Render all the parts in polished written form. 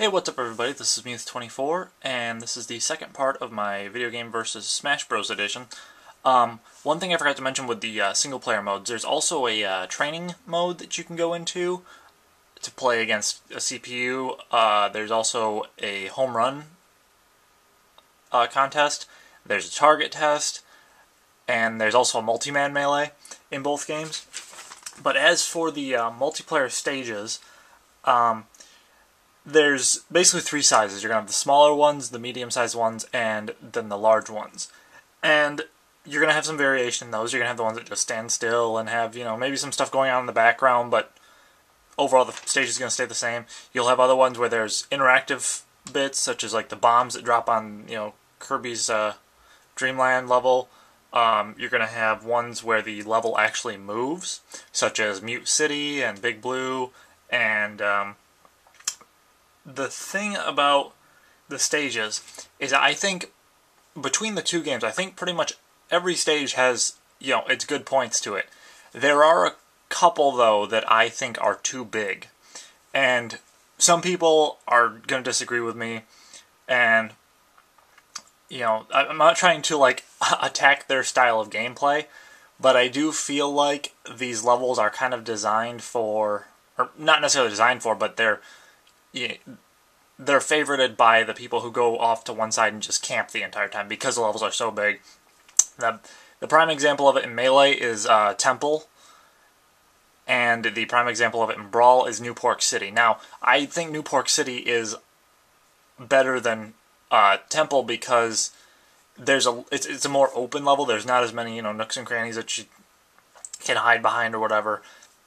Hey, what's up everybody, this is Muth24, and this is the second part of my Video Game vs. Smash Bros. Edition. One thing I forgot to mention with the single-player modes, there's also a training mode that you can go into to play against a CPU. There's also a home run contest, there's a target test, and there's also a multi-man melee in both games. But as for the multiplayer stages, there's basically three sizes. You're going to have the smaller ones, the medium-sized ones, and then the large ones. And you're going to have some variation in those. You're going to have the ones that just stand still and have, maybe some stuff going on in the background, but overall the stage is going to stay the same. You'll have other ones where there's interactive bits, such as like the bombs that drop on, Kirby's Dreamland level. You're going to have ones where the level actually moves, such as Mute City and Big Blue, and the thing about the stages is I think between the two games, I think pretty much every stage has, its good points to it. There are a couple, though, that I think are too big. And some people are going to disagree with me, and, I'm not trying to, attack their style of gameplay, but I do feel like these levels are kind of designed for, or not necessarily designed for, but they're favorited by the people who go off to one side and just camp the entire time because the levels are so big. The prime example of it in Melee is Temple, and the prime example of it in Brawl is New Pork City. Now, I think New Pork City is better than Temple because it's a more open level. There's not as many nooks and crannies that you can hide behind or whatever.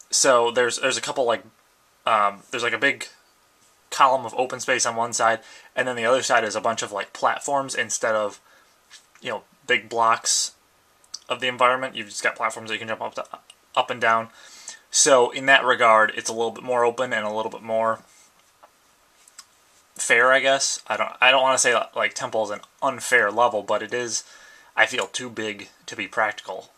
So there's a couple there's a big column of open space on one side, and then the other side is a bunch of platforms instead of big blocks of the environment. You've just got platforms that you can jump up and down. So in that regard, it's a little bit more open and a little bit more fair, I guess. I don't want to say Temple is an unfair level, but it is, I feel, too big to be practical.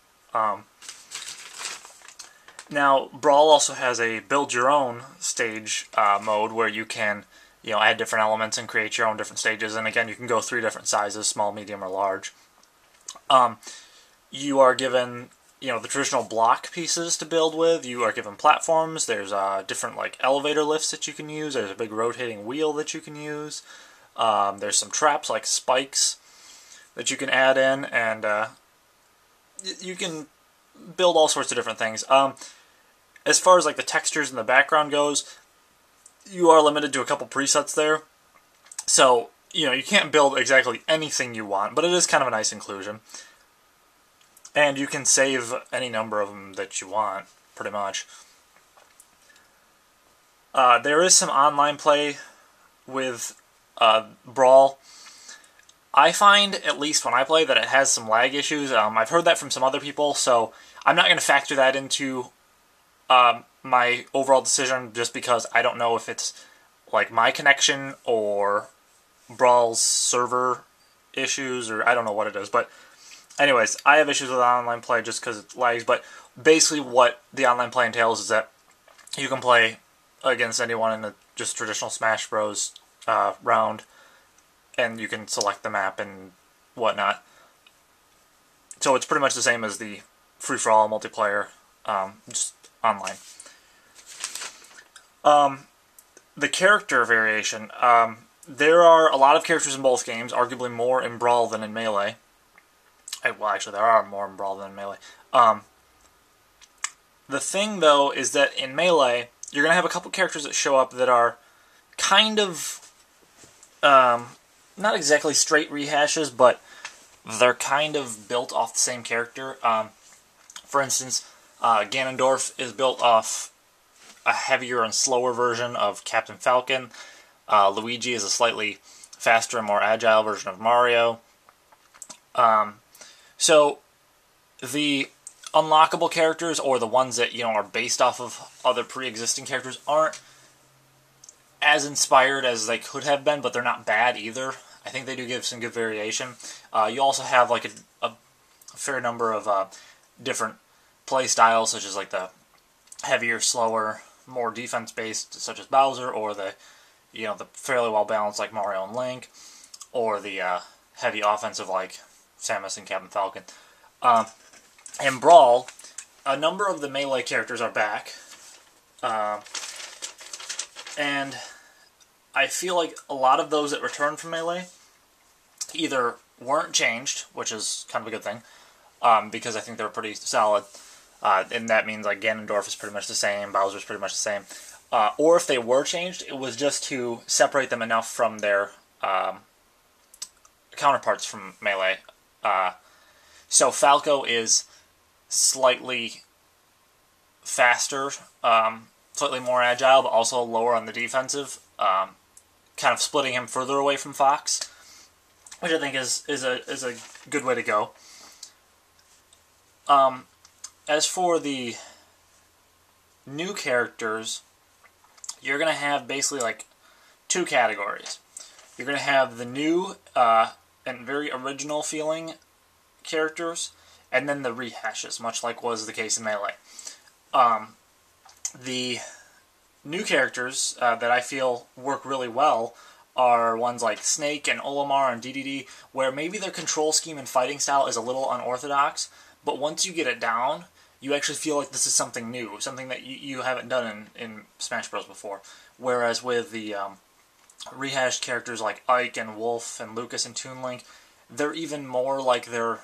Now, Brawl also has a build-your-own stage mode where you can, add different elements and create your own different stages. And again, you can go three different sizes: small, medium, or large. You are given, the traditional block pieces to build with. You are given platforms. There's different elevator lifts that you can use. There's a big rotating wheel that you can use. There's some traps like spikes that you can add in, and you can build all sorts of different things. As far as the textures in the background goes, you are limited to a couple presets there. So, you can't build exactly anything you want, but it is kind of a nice inclusion. And you can save any number of them that you want, pretty much. There is some online play with Brawl. I find, at least when I play, that it has some lag issues. I've heard that from some other people, so I'm not going to factor that into my overall decision, just because I don't know if it's my connection or Brawl's server issues, or I don't know what it is. But anyways, I have issues with online play just because it lags. But basically what the online play entails is that you can play against anyone in a just traditional Smash Bros. Round, and you can select the map and whatnot. So it's pretty much the same as the free-for-all multiplayer, just online. The character variation. There are a lot of characters in both games, arguably more in Brawl than in Melee. Well, actually, there are more in Brawl than in Melee. The thing, though, is that in Melee, you're going to have a couple characters that show up that are kind of, not exactly straight rehashes, but they're kind of built off the same character. For instance, Ganondorf is built off a heavier and slower version of Captain Falcon. Luigi is a slightly faster and more agile version of Mario. So the unlockable characters, or the ones that are based off of other pre-existing characters, aren't as inspired as they could have been, but they're not bad either. I think they do give some good variation. You also have a fair number of different play styles, such as the heavier, slower, more defense-based, such as Bowser, or the the fairly well balanced like Mario and Link, or the heavy offensive like Samus and Captain Falcon. In Brawl, a number of the melee characters are back, and I feel like a lot of those that returned from melee either weren't changed, which is kind of a good thing, because I think they're pretty solid, and that means like Ganondorf is pretty much the same, Bowser's pretty much the same, or if they were changed, it was just to separate them enough from their counterparts from melee. So Falco is slightly faster, slightly more agile, but also lower on the defensive, kind of splitting him further away from Fox, which I think is a good way to go. As for the new characters, you're going to have basically like two categories. You're going to have the new and very original feeling characters, and then the rehashes, much like was the case in Melee. The new characters that I feel work really well are ones like Snake and Olimar and DDD, where maybe their control scheme and fighting style is a little unorthodox, but once you get it down, you actually feel like this is something new, something that you haven't done in Smash Bros. Before. Whereas with the rehashed characters like Ike and Wolf and Lucas and Toon Link, they're even more like the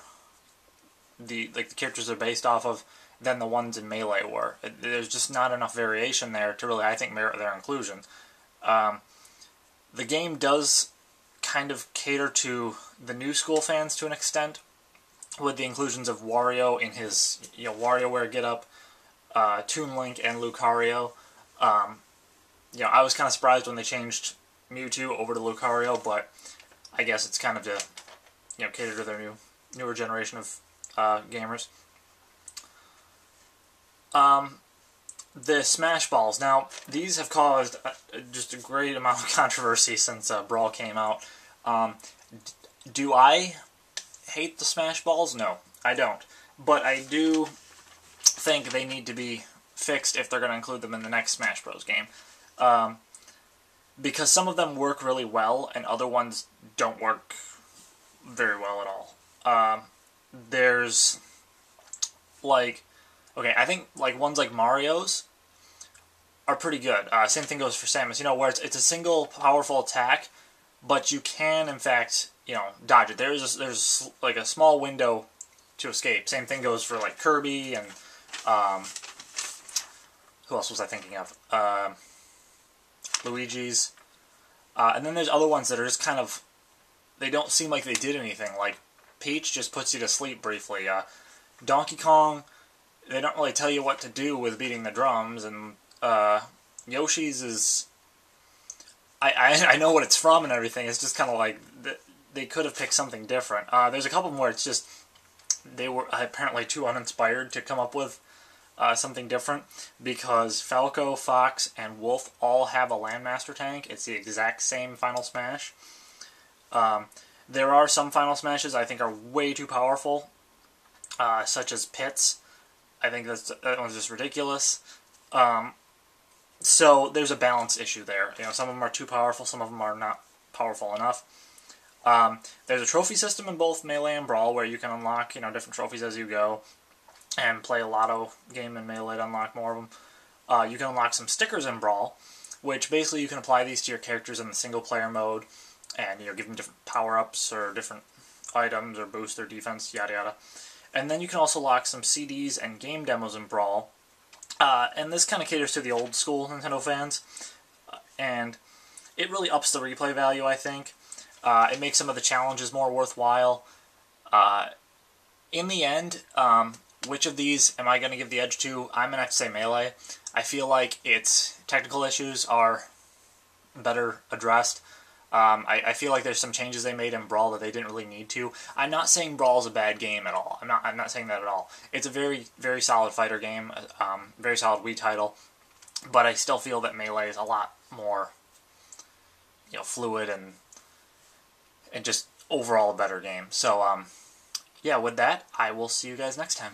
characters they're based off of than the ones in Melee were. There's just not enough variation there to really, I think, merit their inclusion. The game does kind of cater to the new school fans to an extent, with the inclusions of Wario in his WarioWare getup, Toon Link and Lucario. I was kind of surprised when they changed Mewtwo over to Lucario, but I guess it's kind of to cater to their newer generation of gamers. The Smash Balls. Now, these have caused just a great amount of controversy since Brawl came out. Do I hate the Smash Balls? No, I don't. But I do think they need to be fixed if they're going to include them in the next Smash Bros. Game. Because some of them work really well, and other ones don't work very well at all. There's, like... Okay, I think like ones like Mario's are pretty good. Same thing goes for Samus. Where it's a single powerful attack, but you can in fact dodge it. There's like a small window to escape. Same thing goes for like Kirby and who else was I thinking of? Luigi's. And then there's other ones that are just kind of, they don't seem like they did anything. Like Peach just puts you to sleep briefly. Donkey Kong, they don't really tell you what to do with beating the drums, and Yoshi's is... I know what it's from and everything, it's just kind of like, they could have picked something different. There's a couple more, it's just, they were apparently too uninspired to come up with something different, because Falco, Fox, and Wolf all have a Landmaster tank. It's the exact same Final Smash. There are some Final Smashes I think are way too powerful, such as Pit's. I think that one's just ridiculous. So there's a balance issue there. Some of them are too powerful, some of them are not powerful enough. There's a trophy system in both Melee and Brawl where you can unlock different trophies as you go, and play a lotto game in Melee to unlock more of them. You can unlock some stickers in Brawl, which basically you can apply these to your characters in the single player mode, and give them different power-ups or different items or boost their defense, yada yada. And then you can also lock some CDs and game demos in Brawl. And this kind of caters to the old school Nintendo fans. And it really ups the replay value, I think. It makes some of the challenges more worthwhile. In the end, which of these am I going to give the edge to? I'm going to have to say Melee. I feel like its technical issues are better addressed. I feel like there's some changes they made in Brawl that they didn't really need to. I'm not saying Brawl is a bad game at all. I'm not saying that at all. It's a very, very solid fighter game, very solid Wii title, but I still feel that Melee is a lot more, fluid and just overall a better game. So, yeah, with that, I will see you guys next time.